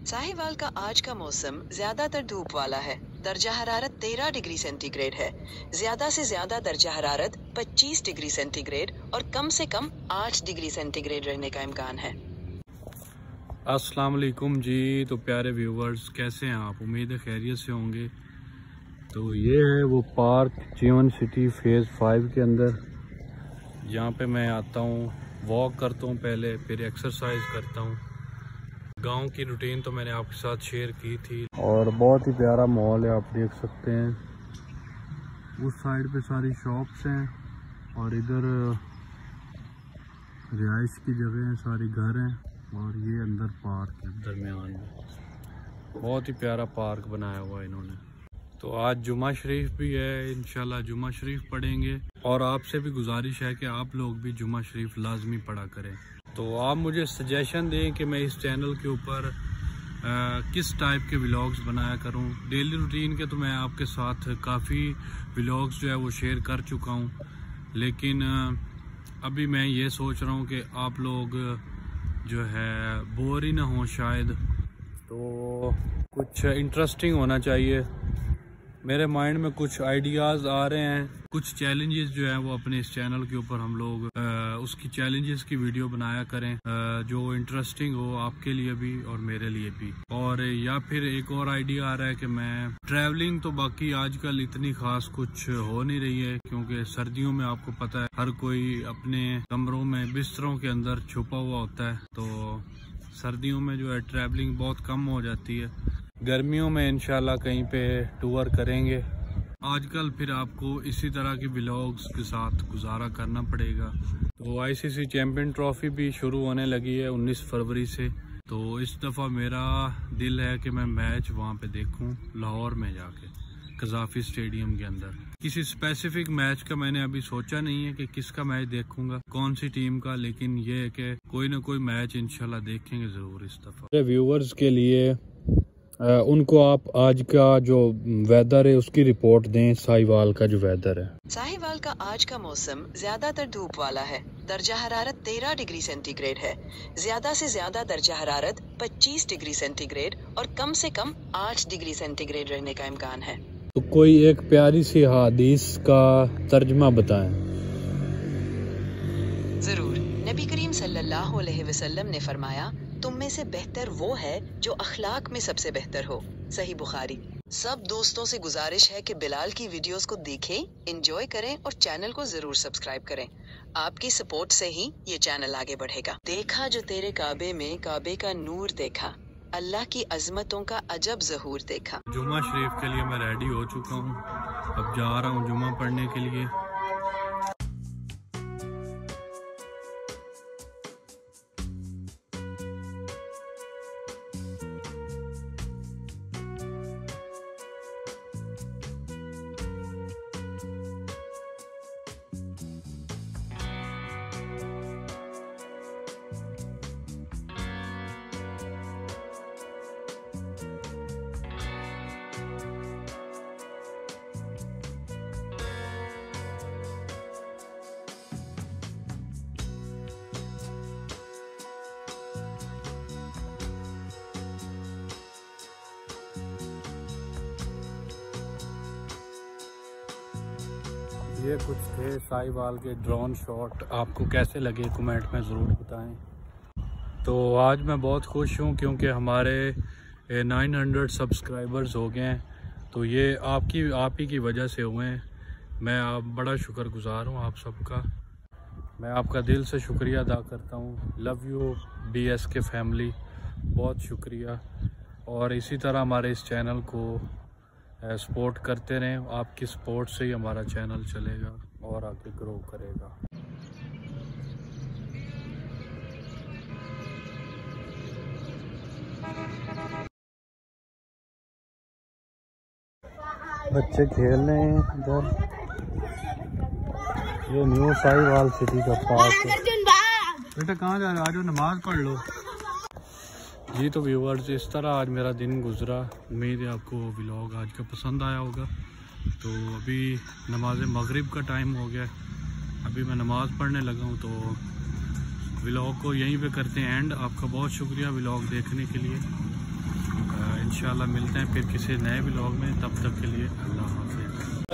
साहिवाल का आज का मौसम ज्यादातर धूप वाला है। दर्जा हरारत 13 डिग्री सेंटीग्रेड है। ज्यादा से ज्यादा दर्जा हरारत 25 डिग्री सेंटीग्रेड और कम से कम 8 डिग्री सेंटीग्रेड रहने का इम्कान है। अस्सलाम वालेकुम जी। तो प्यारे व्यूवर्स, कैसे हैं आप? उम्मीद है खैरियत से होंगे। तो ये है वो पार्क जीवन सिटी फेज़ 5 के अंदर। यहाँ पे मैं आता हूँ, वॉक करता हूँ पहले, फिर एक्सरसाइज करता हूँ। गांव की रूटीन तो मैंने आपके साथ शेयर की थी और बहुत ही प्यारा माहौल है, आप देख सकते हैं। उस साइड पे सारी शॉप्स हैं और इधर रिहाइश की जगह हैं, सारे घर हैं और ये अंदर पार्क है दरमियान में। बहुत ही प्यारा पार्क बनाया हुआ है इन्होंने। तो आज जुमा शरीफ भी है, इंशाल्लाह जुमा शरीफ पढ़ेंगे और आपसे भी गुजारिश है कि आप लोग भी जुमा शरीफ लाजमी पढ़ा करें। तो आप मुझे सजेशन दें कि मैं इस चैनल के ऊपर किस टाइप के व्लॉग्स बनाया करूं। डेली रूटीन के तो मैं आपके साथ काफ़ी व्लॉग्स जो है वो शेयर कर चुका हूं, लेकिन अभी मैं ये सोच रहा हूं कि आप लोग जो है बोर ही ना हो शायद, तो कुछ इंटरेस्टिंग होना चाहिए। मेरे माइंड में कुछ आइडियाज़ आ रहे हैं, कुछ चैलेंजेस जो है वो अपने इस चैनल के ऊपर हम लोग उसकी चैलेंजेस की वीडियो बनाया करें, जो इंटरेस्टिंग हो आपके लिए भी और मेरे लिए भी। और या फिर एक और आइडिया आ रहा है कि मैं ट्रैवलिंग, तो बाकी आजकल इतनी खास कुछ हो नहीं रही है क्योंकि सर्दियों में आपको पता है हर कोई अपने कमरों में बिस्तरों के अंदर छुपा हुआ होता है, तो सर्दियों में जो है ट्रैवलिंग बहुत कम हो जाती है। गर्मियों में इंशाल्लाह कहीं पे टूर करेंगे। आजकल फिर आपको इसी तरह के व्लॉग्स के साथ गुजारा करना पड़ेगा। तो आईसीसी चैंपियन ट्रॉफी भी शुरू होने लगी है 19 फरवरी से। तो इस दफ़ा मेरा दिल है कि मैं मैच वहाँ पे देखूँ, लाहौर में जाके कज़ाफी स्टेडियम के अंदर। किसी स्पेसिफिक मैच का मैंने अभी सोचा नहीं है कि किसका मैच देखूंगा, कौन सी टीम का, लेकिन ये है कि कोई ना कोई मैच इंशाल्लाह देखेंगे ज़रूर इस दफ़ा। व्यूवर्स के लिए उनको आप आज का जो वेदर है उसकी रिपोर्ट दें। साहिवाल का जो वेदर है, साहिवाल का आज का मौसम ज्यादातर धूप वाला है। दर्जा हरारत 13 डिग्री सेंटीग्रेड है। ज्यादा से ज्यादा दर्जा हरारत 25 डिग्री सेंटीग्रेड और कम से कम 8 डिग्री सेंटीग्रेड रहने का इम्कान है। तो कोई एक प्यारी सी हदीस का तर्जमा बताएं। जरूर। नबी करीम सल्लल्लाहु अलैहि वसल्लम ने फरमाया, तुम में से बेहतर वो है जो अखलाक में सबसे बेहतर हो। सही बुखारी। सब दोस्तों से गुजारिश है कि बिलाल की वीडियोस को देखें, एंजॉय करें और चैनल को जरूर सब्सक्राइब करें। आपकी सपोर्ट से ही ये चैनल आगे बढ़ेगा। देखा जो तेरे काबे में काबे का नूर देखा, अल्लाह की अजमतों का अजब ज़हूर देखा। जुमा शरीफ के लिए मैं रेडी हो चुका हूँ, अब जा रहा हूँ जुमा पढ़ने के लिए। ये कुछ थे साहिवाल के ड्रोन शॉट, आपको कैसे लगे कमेंट में ज़रूर बताएं। तो आज मैं बहुत खुश हूँ क्योंकि हमारे 900 सब्सक्राइबर्स हो गए हैं। तो ये आप ही की वजह से हुए हैं। मैं आप बड़ा शुक्रगुजार हूँ आप सबका। मैं आपका दिल से शुक्रिया अदा करता हूँ। लव यू BSK फैमिली, बहुत शुक्रिया। और इसी तरह हमारे इस चैनल को सपोर्ट करते रहें। आपकी सपोर्ट से ही हमारा चैनल चलेगा और आगे ग्रो करेगा। बच्चे खेल रहे हैं इधर। ये न्यू साहिवाल सिटी का पार्क है। बेटा कहाँ जा रहे हो? आज नमाज पढ़ लो जी। तो व्यूवर्स, इस तरह आज मेरा दिन गुजरा। उम्मीद है आपको व्लॉग आज का पसंद आया होगा। तो अभी नमाज मगरिब का टाइम हो गया, अभी मैं नमाज़ पढ़ने लगा हूँ। तो व्लॉग को यहीं पे करते हैं एंड। आपका बहुत शुक्रिया व्लॉग देखने के लिए। इंशाल्लाह मिलते हैं फिर किसी नए व्लॉग में, तब तक के लिए अल्लाह हाफ़िज़।